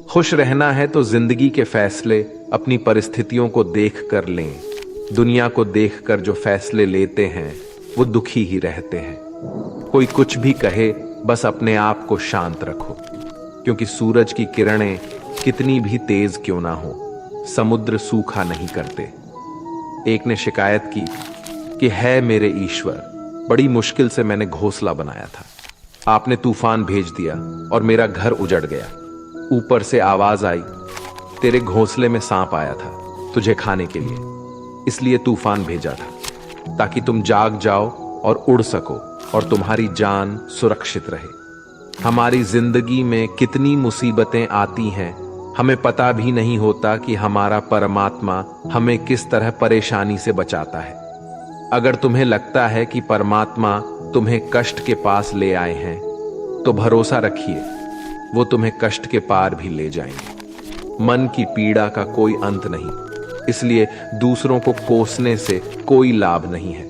खुश रहना है तो जिंदगी के फैसले अपनी परिस्थितियों को देख कर लें। दुनिया को देखकर जो फैसले लेते हैं वो दुखी ही रहते हैं। कोई कुछ भी कहे, बस अपने आप को शांत रखो, क्योंकि सूरज की किरणें कितनी भी तेज क्यों ना हो, समुद्र सूखा नहीं करते। एक ने शिकायत की कि है मेरे ईश्वर, बड़ी मुश्किल से मैंने घोंसला बनाया था, आपने तूफान भेज दिया और मेरा घर उजड़ गया। ऊपर से आवाज आई, तेरे घोंसले में सांप आया था तुझे खाने के लिए, इसलिए तूफान भेजा था ताकि तुम जाग जाओ और उड़ सको और तुम्हारी जान सुरक्षित रहे। हमारी जिंदगी में कितनी मुसीबतें आती हैं, हमें पता भी नहीं होता कि हमारा परमात्मा हमें किस तरह परेशानी से बचाता है। अगर तुम्हें लगता है कि परमात्मा तुम्हें कष्ट के पास ले आए हैं, तो भरोसा रखिए वो तुम्हें कष्ट के पार भी ले जाएंगे। मन की पीड़ा का कोई अंत नहीं, इसलिए दूसरों को कोसने से कोई लाभ नहीं है।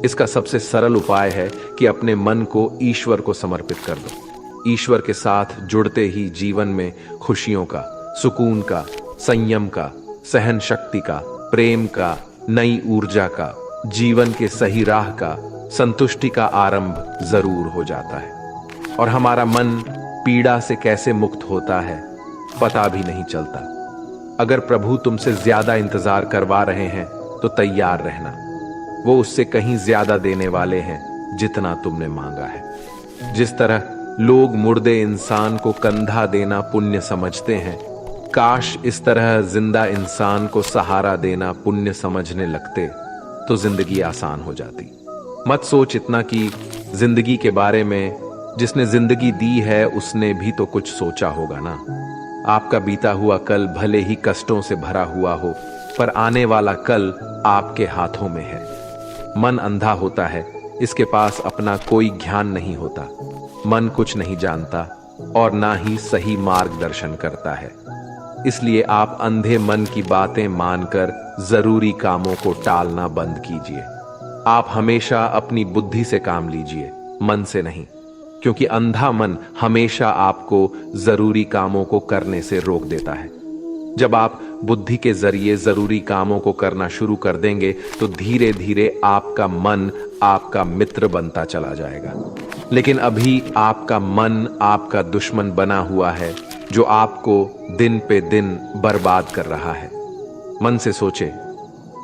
इसका सबसे सरल उपाय है कि अपने मन को ईश्वर को समर्पित कर दो। ईश्वर के साथ जुड़ते ही जीवन में खुशियों का, सुकून का, संयम का, सहन शक्ति का, प्रेम का, नई ऊर्जा का, जीवन के सही राह का, संतुष्टि का आरंभ जरूर हो जाता है। और हमारा मन पीड़ा से कैसे मुक्त होता है पता भी नहीं चलता। अगर प्रभु तुमसे ज्यादा इंतजार करवा रहे हैं तो तैयार रहना, वो उससे कहीं ज्यादा देने वाले हैं जितना तुमने मांगा है। जिस तरह लोग मुर्दे इंसान को कंधा देना पुण्य समझते हैं, काश इस तरह जिंदा इंसान को सहारा देना पुण्य समझने लगते तो जिंदगी आसान हो जाती। मत सोच इतना कि जिंदगी के बारे में, जिसने जिंदगी दी है उसने भी तो कुछ सोचा होगा ना। आपका बीता हुआ कल भले ही कष्टों से भरा हुआ हो, पर आने वाला कल आपके हाथों में है। मन अंधा होता है, इसके पास अपना कोई ज्ञान नहीं होता। मन कुछ नहीं जानता और ना ही सही मार्गदर्शन करता है। इसलिए आप अंधे मन की बातें मानकर जरूरी कामों को टालना बंद कीजिए। आप हमेशा अपनी बुद्धि से काम लीजिए, मन से नहीं, क्योंकि अंधा मन हमेशा आपको जरूरी कामों को करने से रोक देता है। जब आप बुद्धि के जरिए जरूरी कामों को करना शुरू कर देंगे तो धीरे धीरे आपका मन आपका मित्र बनता चला जाएगा। लेकिन अभी आपका मन आपका दुश्मन बना हुआ है, जो आपको दिन पे दिन बर्बाद कर रहा है। मन से सोचे,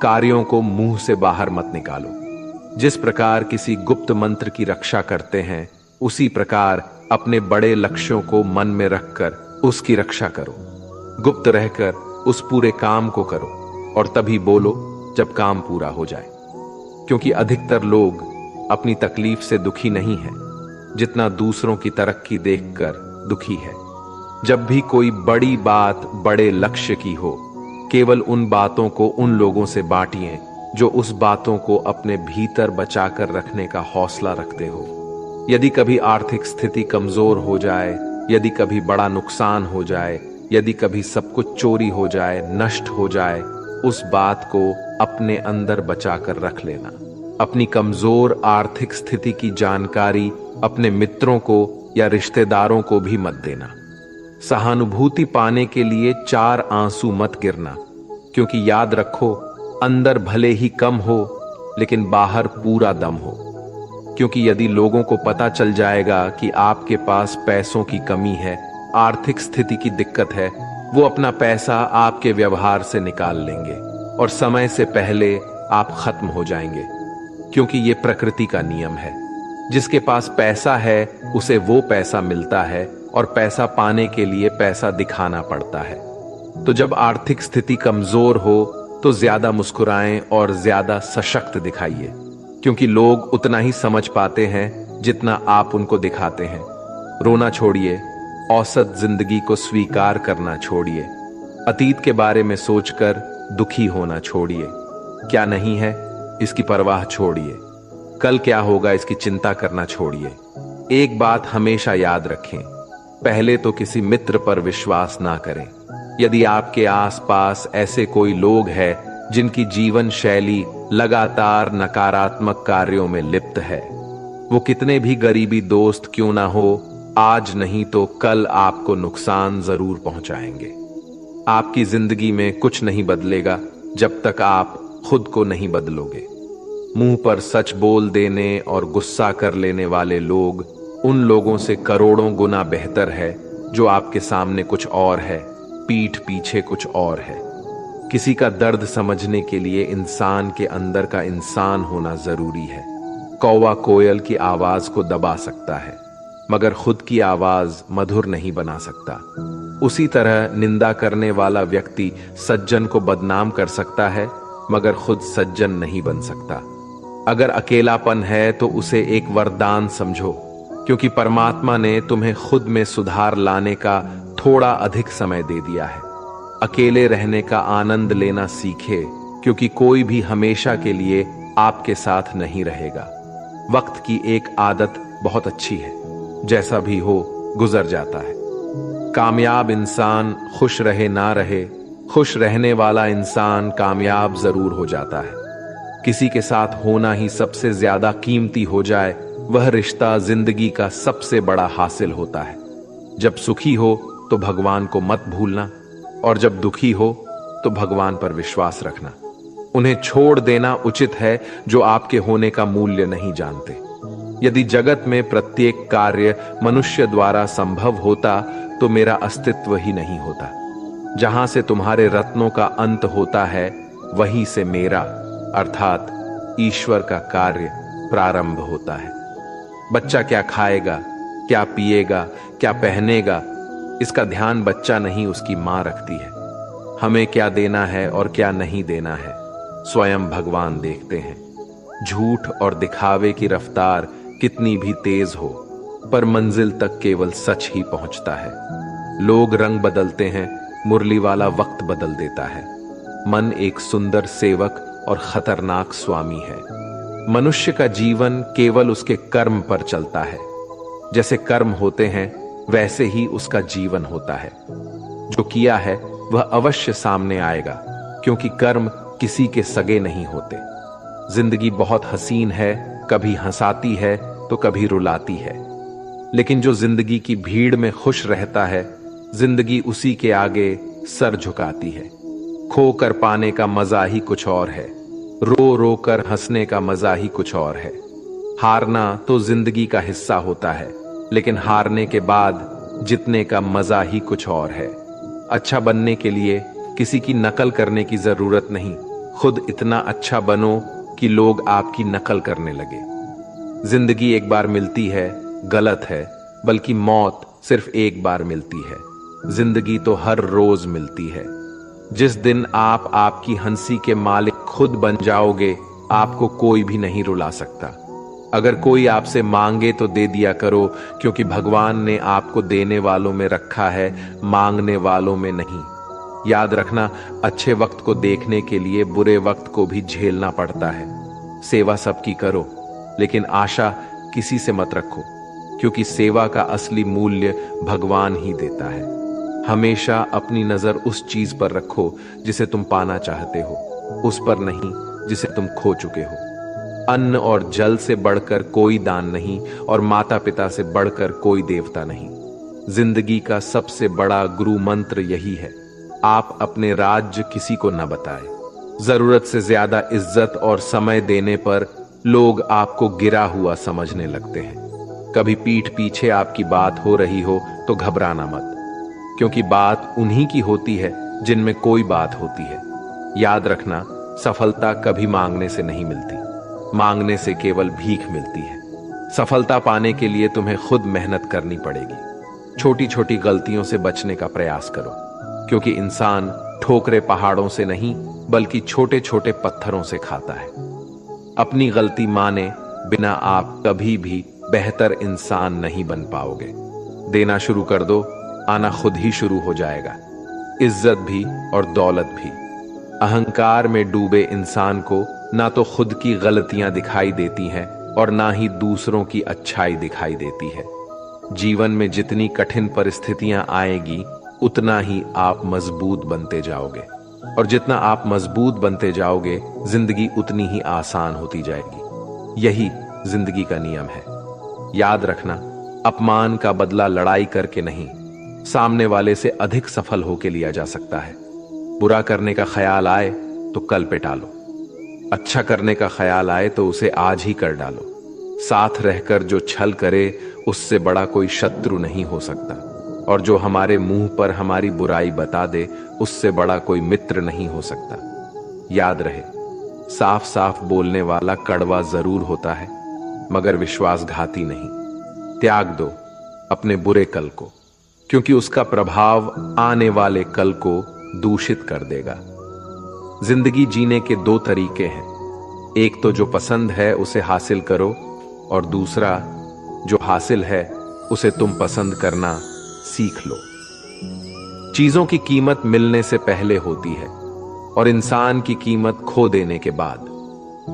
कार्यों को मुंह से बाहर मत निकालो। जिस प्रकार किसी गुप्त मंत्र की रक्षा करते हैं, उसी प्रकार अपने बड़े लक्ष्यों को मन में रखकर उसकी रक्षा करो। गुप्त रहकर उस पूरे काम को करो और तभी बोलो जब काम पूरा हो जाए। क्योंकि अधिकतर लोग अपनी तकलीफ से दुखी नहीं है जितना दूसरों की तरक्की देखकर दुखी है। जब भी कोई बड़ी बात बड़े लक्ष्य की हो, केवल उन बातों को उन लोगों से बांटिए जो उस बातों को अपने भीतर बचाकर रखने का हौसला रखते हो। यदि कभी आर्थिक स्थिति कमजोर हो जाए, यदि कभी बड़ा नुकसान हो जाए, यदि कभी सब कुछ चोरी हो जाए, नष्ट हो जाए, उस बात को अपने अंदर बचाकर रख लेना। अपनी कमजोर आर्थिक स्थिति की जानकारी अपने मित्रों को या रिश्तेदारों को भी मत देना। सहानुभूति पाने के लिए 4 आंसू मत गिरना, क्योंकि याद रखो, अंदर भले ही कम हो लेकिन बाहर पूरा दम हो। क्योंकि यदि लोगों को पता चल जाएगा कि आपके पास पैसों की कमी है, आर्थिक स्थिति की दिक्कत है, वो अपना पैसा आपके व्यवहार से निकाल लेंगे और समय से पहले आप खत्म हो जाएंगे। क्योंकि ये प्रकृति का नियम है, जिसके पास पैसा है उसे वो पैसा मिलता है और पैसा पाने के लिए पैसा दिखाना पड़ता है। तो जब आर्थिक स्थिति कमजोर हो तो ज्यादा मुस्कुराएं और ज्यादा सशक्त दिखाइए, क्योंकि लोग उतना ही समझ पाते हैं जितना आप उनको दिखाते हैं। रोना छोड़िए, औसत जिंदगी को स्वीकार करना छोड़िए, अतीत के बारे में सोचकर दुखी होना छोड़िए। क्या नहीं है इसकी परवाह छोड़िए, कल क्या होगा इसकी चिंता करना छोड़िए। एक बात हमेशा याद रखें, पहले तो किसी मित्र पर विश्वास ना करें। यदि आपके आसपास ऐसे कोई लोग हैं जिनकी जीवन शैली लगातार नकारात्मक कार्यों में लिप्त है, वो कितने भी गरीबी दोस्त क्यों ना हो, आज नहीं तो कल आपको नुकसान जरूर पहुंचाएंगे। आपकी जिंदगी में कुछ नहीं बदलेगा जब तक आप खुद को नहीं बदलोगे। मुंह पर सच बोल देने और गुस्सा कर लेने वाले लोग उन लोगों से करोड़ों गुना बेहतर है जो आपके सामने कुछ और है, पीठ पीछे कुछ और है। किसी का दर्द समझने के लिए इंसान के अंदर का इंसान होना जरूरी है। कौवा कोयल की आवाज को दबा सकता है मगर खुद की आवाज मधुर नहीं बना सकता। उसी तरह निंदा करने वाला व्यक्ति सज्जन को बदनाम कर सकता है मगर खुद सज्जन नहीं बन सकता। अगर अकेलापन है तो उसे एक वरदान समझो, क्योंकि परमात्मा ने तुम्हें खुद में सुधार लाने का थोड़ा अधिक समय दे दिया है। अकेले रहने का आनंद लेना सीखे, क्योंकि कोई भी हमेशा के लिए आपके साथ नहीं रहेगा। वक्त की एक आदत बहुत अच्छी है, जैसा भी हो गुजर जाता है। कामयाब इंसान खुश रहे ना रहे, खुश रहने वाला इंसान कामयाब जरूर हो जाता है। किसी के साथ होना ही सबसे ज्यादा कीमती हो जाए, वह रिश्ता जिंदगी का सबसे बड़ा हासिल होता है। जब सुखी हो तो भगवान को मत भूलना, और जब दुखी हो तो भगवान पर विश्वास रखना। उन्हें छोड़ देना उचित है जो आपके होने का मूल्य नहीं जानते। यदि जगत में प्रत्येक कार्य मनुष्य द्वारा संभव होता तो मेरा अस्तित्व ही नहीं होता। जहां से तुम्हारे रत्नों का अंत होता है वहीं से मेरा अर्थात ईश्वर का कार्य प्रारंभ होता है। बच्चा क्या खाएगा, क्या पिएगा, क्या पहनेगा, इसका ध्यान बच्चा नहीं उसकी मां रखती है। हमें क्या देना है और क्या नहीं देना है स्वयं भगवान देखते हैं। झूठ और दिखावे की रफ्तार कितनी भी तेज हो, पर मंजिल तक केवल सच ही पहुंचता है। लोग रंग बदलते हैं, मुरली वाला वक्त बदल देता है। मन एक सुंदर सेवक और खतरनाक स्वामी है। मनुष्य का जीवन केवल उसके कर्म पर चलता है। जैसे कर्म होते हैं वैसे ही उसका जीवन होता है। जो किया है वह अवश्य सामने आएगा, क्योंकि कर्म किसी के सगे नहीं होते। जिंदगी बहुत हसीन है, कभी हंसाती है तो कभी रुलाती है, लेकिन जो जिंदगी की भीड़ में खुश रहता है, जिंदगी उसी के आगे सर झुकाती है। खो कर पाने का मजा ही कुछ और है, रो रो कर हंसने का मजा ही कुछ और है। हारना तो जिंदगी का हिस्सा होता है, लेकिन हारने के बाद जीतने का मजा ही कुछ और है। अच्छा बनने के लिए किसी की नकल करने की जरूरत नहीं, खुद इतना अच्छा बनो कि लोग आपकी नकल करने लगे। जिंदगी एक बार मिलती है गलत है, बल्कि मौत सिर्फ एक बार मिलती है। जिंदगी तो हर रोज मिलती है। जिस दिन आप आपकी हंसी के मालिक खुद बन जाओगे, आपको कोई भी नहीं रुला सकता। अगर कोई आपसे मांगे तो दे दिया करो, क्योंकि भगवान ने आपको देने वालों में रखा है, मांगने वालों में नहीं। याद रखना, अच्छे वक्त को देखने के लिए बुरे वक्त को भी झेलना पड़ता है। सेवा सबकी करो, लेकिन आशा किसी से मत रखो, क्योंकि सेवा का असली मूल्य भगवान ही देता है। हमेशा अपनी नजर उस चीज पर रखो जिसे तुम पाना चाहते हो, उस पर नहीं जिसे तुम खो चुके हो। अन्न और जल से बढ़कर कोई दान नहीं, और माता पिता से बढ़कर कोई देवता नहीं। जिंदगी का सबसे बड़ा गुरु मंत्र यही है, आप अपने राज्य किसी को न बताएं। जरूरत से ज्यादा इज्जत और समय देने पर लोग आपको गिरा हुआ समझने लगते हैं। कभी पीठ पीछे आपकी बात हो रही हो तो घबराना मत, क्योंकि बात उन्हीं की होती है जिनमें कोई बात होती है। याद रखना, सफलता कभी मांगने से नहीं मिलती, मांगने से केवल भीख मिलती है। सफलता पाने के लिए तुम्हें खुद मेहनत करनी पड़ेगी। छोटी छोटी गलतियों से बचने का प्रयास करो, क्योंकि इंसान ठोकरे पहाड़ों से नहीं बल्कि छोटे छोटे पत्थरों से खाता है। अपनी गलती माने बिना आप कभी भी बेहतर इंसान नहीं बन पाओगे। देना शुरू कर दो, आना खुद ही शुरू हो जाएगा, इज्जत भी और दौलत भी। अहंकार में डूबे इंसान को ना तो खुद की गलतियां दिखाई देती हैं और ना ही दूसरों की अच्छाई दिखाई देती है। जीवन में जितनी कठिन परिस्थितियां आएगी, उतना ही आप मजबूत बनते जाओगे, और जितना आप मजबूत बनते जाओगे, जिंदगी उतनी ही आसान होती जाएगी। यही जिंदगी का नियम है। याद रखना, अपमान का बदला लड़ाई करके नहीं, सामने वाले से अधिक सफल होके लिया जा सकता है। बुरा करने का ख्याल आए तो कल पे टालो, अच्छा करने का ख्याल आए तो उसे आज ही कर डालो। साथ रहकर जो छल करे उससे बड़ा कोई शत्रु नहीं हो सकता, और जो हमारे मुंह पर हमारी बुराई बता दे उससे बड़ा कोई मित्र नहीं हो सकता। याद रहे, साफ साफ बोलने वाला कड़वा जरूर होता है मगर विश्वासघाती नहीं। त्याग दो अपने बुरे कल को, क्योंकि उसका प्रभाव आने वाले कल को दूषित कर देगा। जिंदगी जीने के दो तरीके हैं, एक तो जो पसंद है उसे हासिल करो, और दूसरा जो हासिल है उसे तुम पसंद करना सीख लो। चीजों की कीमत मिलने से पहले होती है और इंसान की कीमत खो देने के बाद।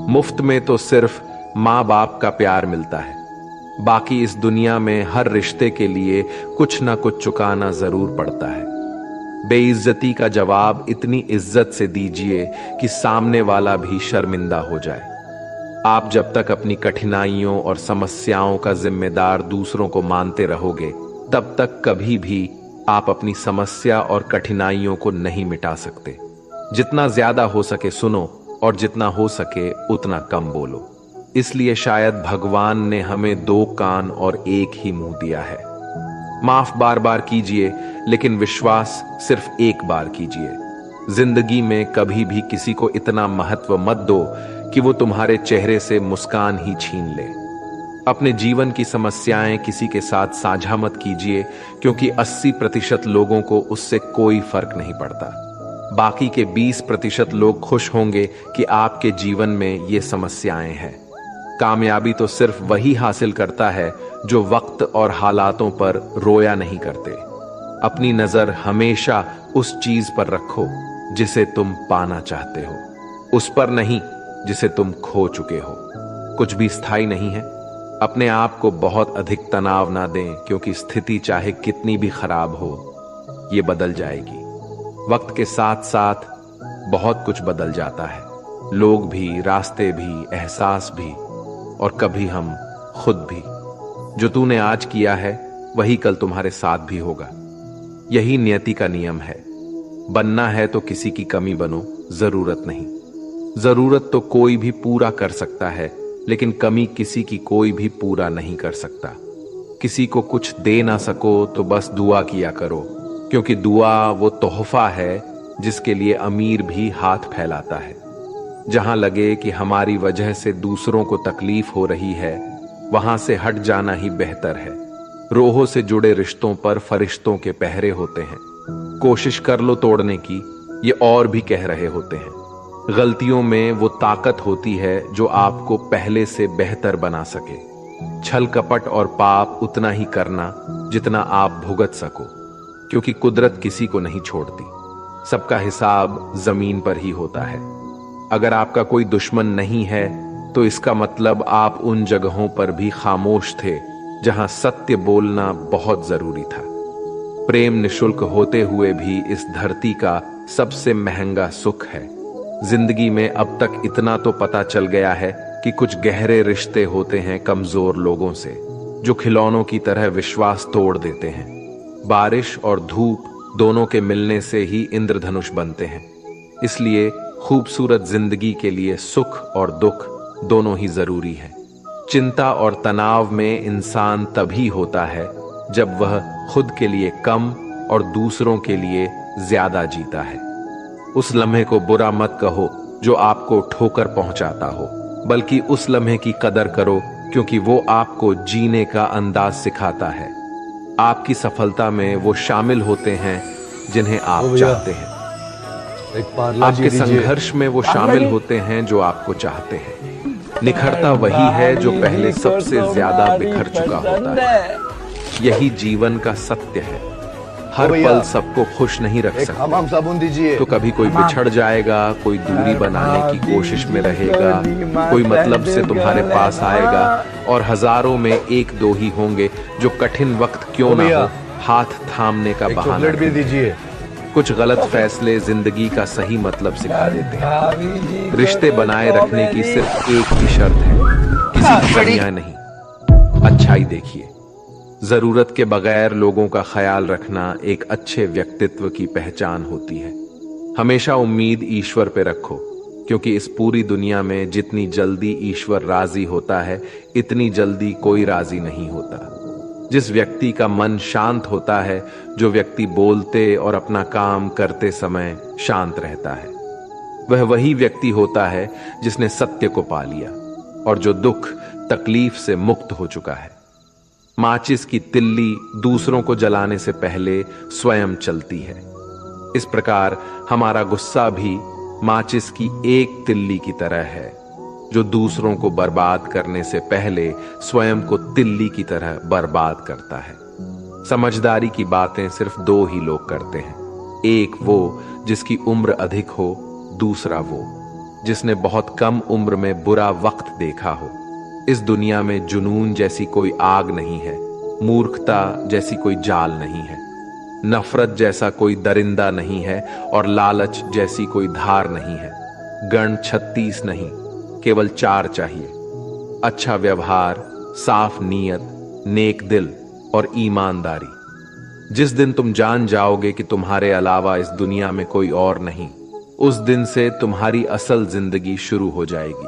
मुफ्त में तो सिर्फ माँ बाप का प्यार मिलता है, बाकी इस दुनिया में हर रिश्ते के लिए कुछ ना कुछ चुकाना जरूर पड़ता है। बेइज्जती का जवाब इतनी इज्जत से दीजिए कि सामने वाला भी शर्मिंदा हो जाए। आप जब तक अपनी कठिनाइयों और समस्याओं का जिम्मेदार दूसरों को मानते रहोगे, तब तक कभी भी आप अपनी समस्या और कठिनाइयों को नहीं मिटा सकते। जितना ज्यादा हो सके सुनो, और जितना हो सके उतना कम बोलो। इसलिए शायद भगवान ने हमें दो कान और एक ही मुंह दिया है। माफ बार बार कीजिए, लेकिन विश्वास सिर्फ एक बार कीजिए। जिंदगी में कभी भी किसी को इतना महत्व मत दो कि वो तुम्हारे चेहरे से मुस्कान ही छीन ले। अपने जीवन की समस्याएं किसी के साथ साझा मत कीजिए, क्योंकि 80% लोगों को उससे कोई फर्क नहीं पड़ता। बाकी के 20% लोग खुश होंगे कि आपके जीवन में ये समस्याएं हैं। कामयाबी तो सिर्फ वही हासिल करता है जो वक्त और हालातों पर रोया नहीं करते। अपनी नजर हमेशा उस चीज पर रखो जिसे तुम पाना चाहते हो, उस पर नहीं जिसे तुम खो चुके हो। कुछ भी स्थायी नहीं है। अपने आप को बहुत अधिक तनाव ना दें, क्योंकि स्थिति चाहे कितनी भी खराब हो, ये बदल जाएगी। वक्त के साथ साथ बहुत कुछ बदल जाता है, लोग भी, रास्ते भी, एहसास भी, और कभी हम खुद भी। जो तूने आज किया है वही कल तुम्हारे साथ भी होगा। यही नियति का नियम है। बनना है तो किसी की कमी बनो, जरूरत नहीं। जरूरत तो कोई भी पूरा कर सकता है, लेकिन कमी किसी की कोई भी पूरा नहीं कर सकता। किसी को कुछ दे ना सको तो बस दुआ किया करो, क्योंकि दुआ वो तोहफा है जिसके लिए अमीर भी हाथ फैलाता है। जहां लगे कि हमारी वजह से दूसरों को तकलीफ हो रही है, वहां से हट जाना ही बेहतर है। रोहों से जुड़े रिश्तों पर फरिश्तों के पहरे होते हैं। कोशिश कर लो तोड़ने की, ये और भी कह रहे होते हैं। गलतियों में वो ताकत होती है जो आपको पहले से बेहतर बना सके। छल कपट और पाप उतना ही करना जितना आप भुगत सको, क्योंकि कुदरत किसी को नहीं छोड़ती। सबका हिसाब जमीन पर ही होता है। अगर आपका कोई दुश्मन नहीं है तो इसका मतलब आप उन जगहों पर भी खामोश थे जहां सत्य बोलना बहुत जरूरी था। प्रेम निशुल्क होते हुए भी इस धरती का सबसे महंगा सुख है। जिंदगी में अब तक इतना तो पता चल गया है कि कुछ गहरे रिश्ते होते हैं कमजोर लोगों से, जो खिलौनों की तरह विश्वास तोड़ देते हैं। बारिश और धूप दोनों के मिलने से ही इंद्रधनुष बनते हैं। इसलिए खूबसूरत जिंदगी के लिए सुख और दुख दोनों ही जरूरी है। चिंता और तनाव में इंसान तभी होता है जब वह खुद के लिए कम और दूसरों के लिए ज्यादा जीता है। उस लम्हे को बुरा मत कहो जो आपको ठोकर पहुंचाता हो, बल्कि उस लम्हे की कदर करो, क्योंकि वो आपको जीने का अंदाज सिखाता है। आपकी सफलता में वो शामिल होते हैं जिन्हें आप चाहते हैं। आपके संघर्ष में वो शामिल होते हैं जो आपको चाहते हैं। निखरता वही है जो पहले सबसे ज्यादा बिखर चुका होता है। यही जीवन का सत्य है। हर पल सबको खुश नहीं रख सकते, तो कभी कोई बिछड़ जाएगा, कोई दूरी बनाने की कोशिश में रहेगा, कोई मतलब से तुम्हारे पास आएगा, और हजारों में एक दो ही होंगे जो कठिन वक्त क्यों ना हो हाथ थामने का बहाना दीजिए। कुछ गलत फैसले जिंदगी का सही मतलब सिखा देते हैं। रिश्ते बनाए रखने की सिर्फ एक ही शर्त है, किसी की कमियां नहीं, अच्छाई देखिए। जरूरत के बगैर लोगों का ख्याल रखना एक अच्छे व्यक्तित्व की पहचान होती है। हमेशा उम्मीद ईश्वर पे रखो, क्योंकि इस पूरी दुनिया में जितनी जल्दी ईश्वर राजी होता है, इतनी जल्दी कोई राजी नहीं होता। जिस व्यक्ति का मन शांत होता है, जो व्यक्ति बोलते और अपना काम करते समय शांत रहता है, वह वही व्यक्ति होता है जिसने सत्य को पा लिया और जो दुख तकलीफ से मुक्त हो चुका है। माचिस की तिल्ली दूसरों को जलाने से पहले स्वयं चलती है। इस प्रकार हमारा गुस्सा भी माचिस की एक तिल्ली की तरह है, जो दूसरों को बर्बाद करने से पहले स्वयं को तिल्ली की तरह बर्बाद करता है। समझदारी की बातें सिर्फ दो ही लोग करते हैं, एक वो जिसकी उम्र अधिक हो, दूसरा वो जिसने बहुत कम उम्र में बुरा वक्त देखा हो। इस दुनिया में जुनून जैसी कोई आग नहीं है, मूर्खता जैसी कोई जाल नहीं है, नफरत जैसा कोई दरिंदा नहीं है और लालच जैसी कोई धार नहीं है। गण 36 नहीं, केवल 4 चाहिए, अच्छा व्यवहार, साफ नीयत, नेक दिल और ईमानदारी। जिस दिन तुम जान जाओगे कि तुम्हारे अलावा इस दुनिया में कोई और नहीं, उस दिन से तुम्हारी असल जिंदगी शुरू हो जाएगी।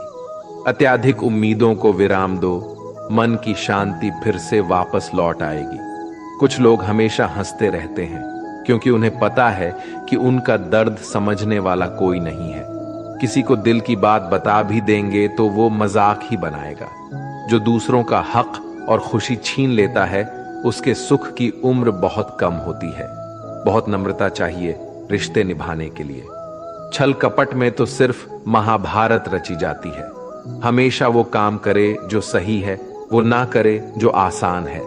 अत्याधिक उम्मीदों को विराम दो, मन की शांति फिर से वापस लौट आएगी। कुछ लोग हमेशा हंसते रहते हैं, क्योंकि उन्हें पता है कि उनका दर्द समझने वाला कोई नहीं है। किसी को दिल की बात बता भी देंगे तो वो मजाक ही बनाएगा। जो दूसरों का हक और खुशी छीन लेता है, उसके सुख की उम्र बहुत कम होती है। बहुत नम्रता चाहिए रिश्ते निभाने के लिए। छल कपट में तो सिर्फ महाभारत रची जाती है। हमेशा वो काम करे जो सही है, वो ना करे जो आसान है।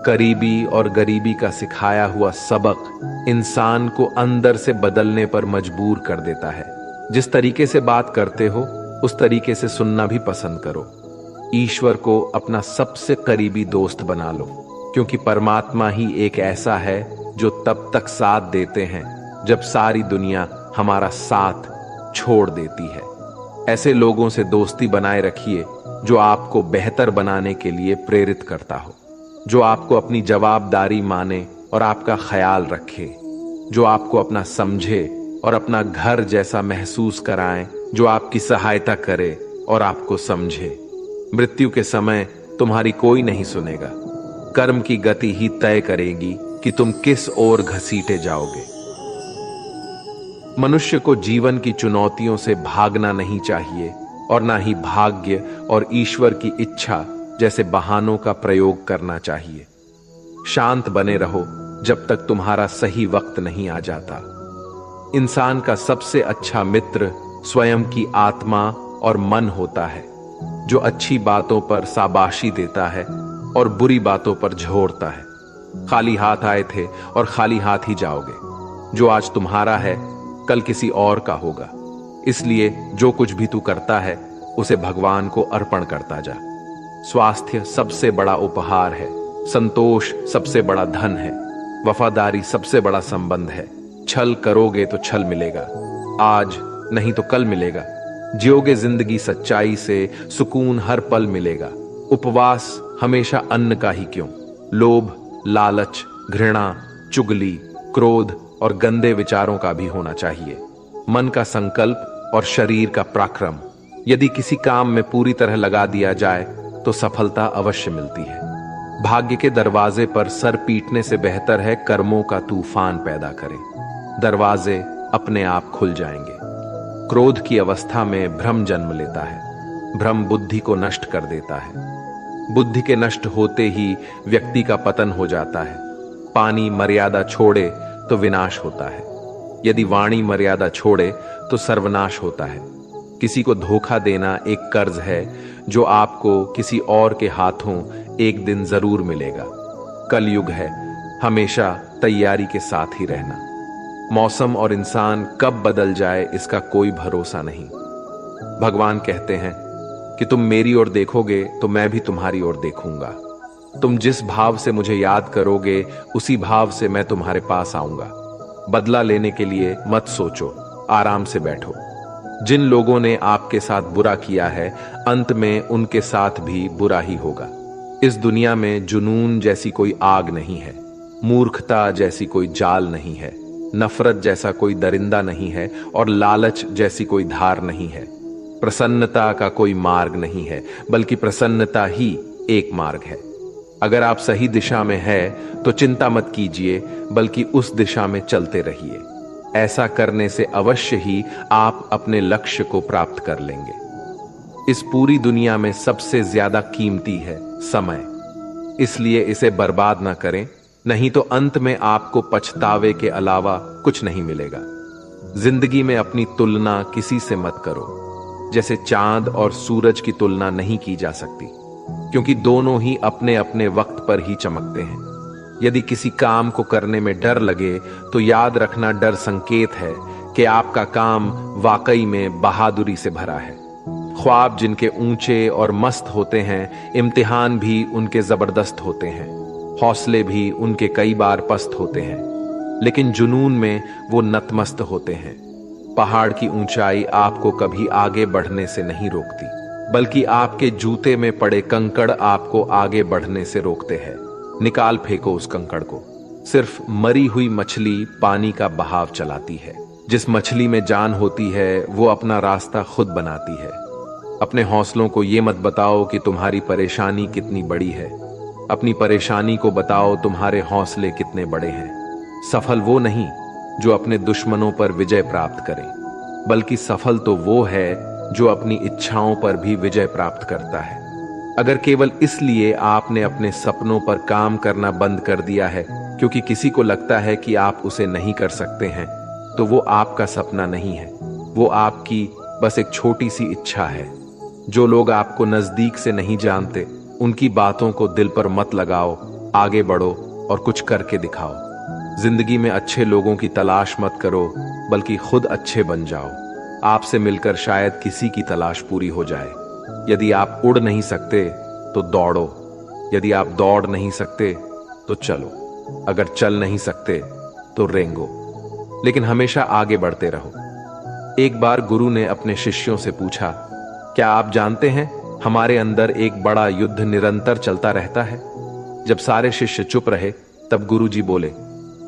करीबी और गरीबी का सिखाया हुआ सबक इंसान को अंदर से बदलने पर मजबूर कर देता है। जिस तरीके से बात करते हो, उस तरीके से सुनना भी पसंद करो। ईश्वर को अपना सबसे करीबी दोस्त बना लो, क्योंकि परमात्मा ही एक ऐसा है जो तब तक साथ देते हैं जब सारी दुनिया हमारा साथ छोड़ देती है। ऐसे लोगों से दोस्ती बनाए रखिए जो आपको बेहतर बनाने के लिए प्रेरित करता हो, जो आपको अपनी जवाबदारी माने और आपका ख्याल रखे, जो आपको अपना समझे और अपना घर जैसा महसूस कराएं, जो आपकी सहायता करे और आपको समझे। मृत्यु के समय तुम्हारी कोई नहीं सुनेगा। कर्म की गति ही तय करेगी कि तुम किस ओर घसीटे जाओगे। मनुष्य को जीवन की चुनौतियों से भागना नहीं चाहिए और ना ही भाग्य और ईश्वर की इच्छा जैसे बहानों का प्रयोग करना चाहिए। शांत बने रहो जब तक तुम्हारा सही वक्त नहीं आ जाता। इंसान का सबसे अच्छा मित्र स्वयं की आत्मा और मन होता है, जो अच्छी बातों पर शाबाशी देता है और बुरी बातों पर झोरता है। खाली हाथ आए थे और खाली हाथ ही जाओगे। जो आज तुम्हारा है, कल किसी और का होगा। इसलिए जो कुछ भी तू करता है, उसे भगवान को अर्पण करता जा। स्वास्थ्य सबसे बड़ा उपहार है, संतोष सबसे बड़ा धन है, वफादारी सबसे बड़ा संबंध है। छल करोगे तो छल मिलेगा, आज नहीं तो कल मिलेगा। जियोगे जिंदगी सच्चाई से, सुकून हर पल मिलेगा। उपवास हमेशा अन्न का ही क्यों, लोभ, लालच, घृणा, चुगली, क्रोध और गंदे विचारों का भी होना चाहिए। मन का संकल्प और शरीर का पराक्रम यदि किसी काम में पूरी तरह लगा दिया जाए तो सफलता अवश्य मिलती है। भाग्य के दरवाजे पर सर पीटने से बेहतर है कर्मों का तूफान पैदा करें। दरवाजे अपने आप खुल जाएंगे। क्रोध की अवस्था में भ्रम जन्म लेता है। भ्रम बुद्धि को नष्ट कर देता है। बुद्धि के नष्ट होते ही व्यक्ति का पतन हो जाता है। पानी मर्यादा छोड़े तो विनाश होता है, यदि वाणी मर्यादा छोड़े तो सर्वनाश होता है। किसी को धोखा देना एक कर्ज है जो आपको किसी और के हाथों एक दिन जरूर मिलेगा। कलयुग है, हमेशा तैयारी के साथ ही रहना। मौसम और इंसान कब बदल जाए इसका कोई भरोसा नहीं। भगवान कहते हैं कि तुम मेरी ओर देखोगे तो मैं भी तुम्हारी ओर देखूंगा। तुम जिस भाव से मुझे याद करोगे, उसी भाव से मैं तुम्हारे पास आऊंगा। बदला लेने के लिए मत सोचो, आराम से बैठो। जिन लोगों ने आपके साथ बुरा किया है, अंत में उनके साथ भी बुरा ही होगा। इस दुनिया में जुनून जैसी कोई आग नहीं है, मूर्खता जैसी कोई जाल नहीं है, नफरत जैसा कोई दरिंदा नहीं है और लालच जैसी कोई धार नहीं है। प्रसन्नता का कोई मार्ग नहीं है, बल्कि प्रसन्नता ही एक मार्ग है। अगर आप सही दिशा में है तो चिंता मत कीजिए, बल्कि उस दिशा में चलते रहिए। ऐसा करने से अवश्य ही आप अपने लक्ष्य को प्राप्त कर लेंगे। इस पूरी दुनिया में सबसे ज्यादा कीमती है समय, इसलिए इसे बर्बाद ना करें, नहीं तो अंत में आपको पछतावे के अलावा कुछ नहीं मिलेगा। जिंदगी में अपनी तुलना किसी से मत करो। जैसे चांद और सूरज की तुलना नहीं की जा सकती, क्योंकि दोनों ही अपने अपने वक्त पर ही चमकते हैं। यदि किसी काम को करने में डर लगे तो याद रखना, डर संकेत है कि आपका काम वाकई में बहादुरी से भरा है। ख्वाब जिनके ऊंचे और मस्त होते हैं, इम्तिहान भी उनके जबरदस्त होते हैं, हौसले भी उनके कई बार पस्त होते हैं, लेकिन जुनून में वो नतमस्त होते हैं। पहाड़ की ऊंचाई आपको कभी आगे बढ़ने से नहीं रोकती, बल्कि आपके जूते में पड़े कंकड़ आपको आगे बढ़ने से रोकते हैं। निकाल फेंको उस कंकड़ को। सिर्फ मरी हुई मछली पानी का बहाव चलाती है। जिस मछली में जान होती है वो अपना रास्ता खुद बनाती है। अपने हौसलों को ये मत बताओ कि तुम्हारी परेशानी कितनी बड़ी है, अपनी परेशानी को बताओ तुम्हारे हौसले कितने बड़े हैं। सफल वो नहीं जो अपने दुश्मनों पर विजय प्राप्त करे, बल्कि सफल तो वो है जो अपनी इच्छाओं पर भी विजय प्राप्त करता है। अगर केवल इसलिए आपने अपने सपनों पर काम करना बंद कर दिया है क्योंकि किसी को लगता है कि आप उसे नहीं कर सकते हैं, तो वो आपका सपना नहीं है, वो आपकी बस एक छोटी सी इच्छा है। जो लोग आपको नजदीक से नहीं जानते, उनकी बातों को दिल पर मत लगाओ, आगे बढ़ो और कुछ करके दिखाओ। जिंदगी में अच्छे लोगों की तलाश मत करो, बल्कि खुद अच्छे बन जाओ। आपसे मिलकर शायद किसी की तलाश पूरी हो जाए। यदि आप उड़ नहीं सकते तो दौड़ो, यदि आप दौड़ नहीं सकते तो चलो, अगर चल नहीं सकते तो रेंगो, लेकिन हमेशा आगे बढ़ते रहो। एक बार गुरु ने अपने शिष्यों से पूछा, क्या आप जानते हैं हमारे अंदर एक बड़ा युद्ध निरंतर चलता रहता है? जब सारे शिष्य चुप रहे तब गुरुजी बोले,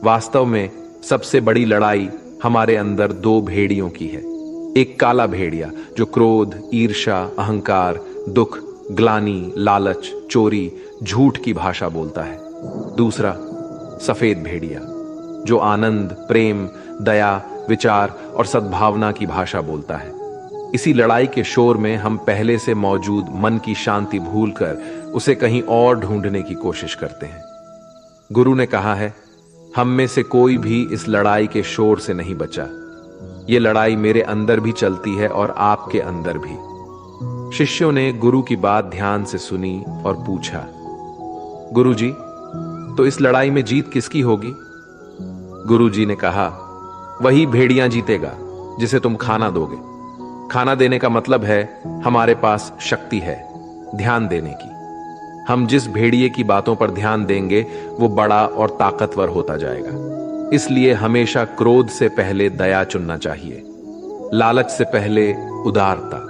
वास्तव में सबसे बड़ी लड़ाई हमारे अंदर दो भेड़ियों की है। एक काला भेड़िया जो क्रोध, ईर्ष्या, अहंकार, दुख, ग्लानि, लालच, चोरी, झूठ की भाषा बोलता है। दूसरा सफेद भेड़िया जो आनंद, प्रेम, दया, विचार और सद्भावना की भाषा बोलता है। इसी लड़ाई के शोर में हम पहले से मौजूद मन की शांति भूलकर उसे कहीं और ढूंढने की कोशिश करते हैं। गुरु ने कहा है, हम में से कोई भी इस लड़ाई के शोर से नहीं बचा। ये लड़ाई मेरे अंदर भी चलती है और आपके अंदर भी। शिष्यों ने गुरु की बात ध्यान से सुनी और पूछा, गुरुजी, तो इस लड़ाई में जीत किसकी होगी? गुरुजी ने कहा, वही भेड़िया जीतेगा जिसे तुम खाना दोगे। खाना देने का मतलब है हमारे पास शक्ति है ध्यान देने की। हम जिस भेड़िए की बातों पर ध्यान देंगे वो बड़ा और ताकतवर होता जाएगा। इसलिए हमेशा क्रोध से पहले दया चुनना चाहिए, लालच से पहले उदारता,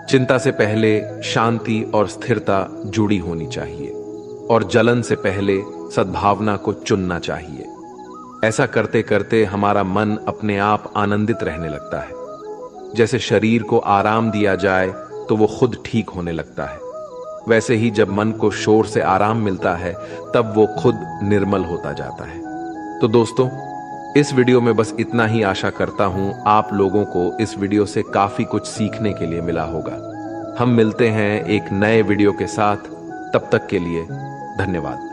चिंता से पहले शांति और स्थिरता जुड़ी होनी चाहिए, और जलन से पहले सद्भावना को चुनना चाहिए। ऐसा करते करते हमारा मन अपने आप आनंदित रहने लगता है। जैसे शरीर को आराम दिया जाए तो वो खुद ठीक होने लगता है, वैसे ही जब मन को शोर से आराम मिलता है तब वो खुद निर्मल होता जाता है। तो दोस्तों, इस वीडियो में बस इतना ही। आशा करता हूं आप लोगों को इस वीडियो से काफी कुछ सीखने के लिए मिला होगा। हम मिलते हैं एक नए वीडियो के साथ, तब तक के लिए धन्यवाद।